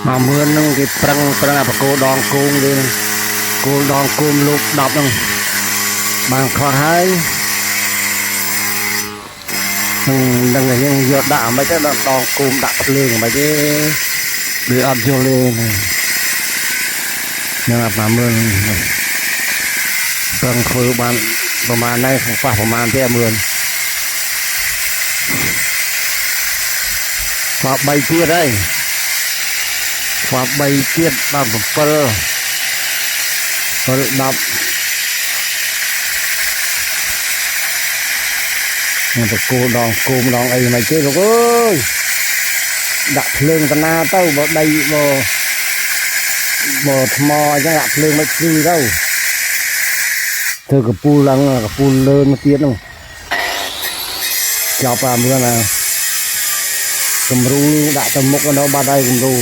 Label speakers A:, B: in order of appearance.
A: mà mưa nó cái prăng là cô đòn cung đi cô đòn cung lúc đọc nó bằng khó hay đừng là những giọt đạm mấy cái đòn cung đặt lương mấy cái để ăn vô lên nhưng mà mưa prăng khơi banประมาณnày không phảiประมาณที่mưa và bay kia đây và bay kia là phơ đập cô đòn ấy mày chết rồi ơi đặt lương tao na tao bỏ đây bỏ mò cho đặt lương mấy cư đâu thưa cái pu lăng là cái pu lên một tiếng không chọc vào mưa là cầm ru đã tầm mốc nó ba đây cầm ru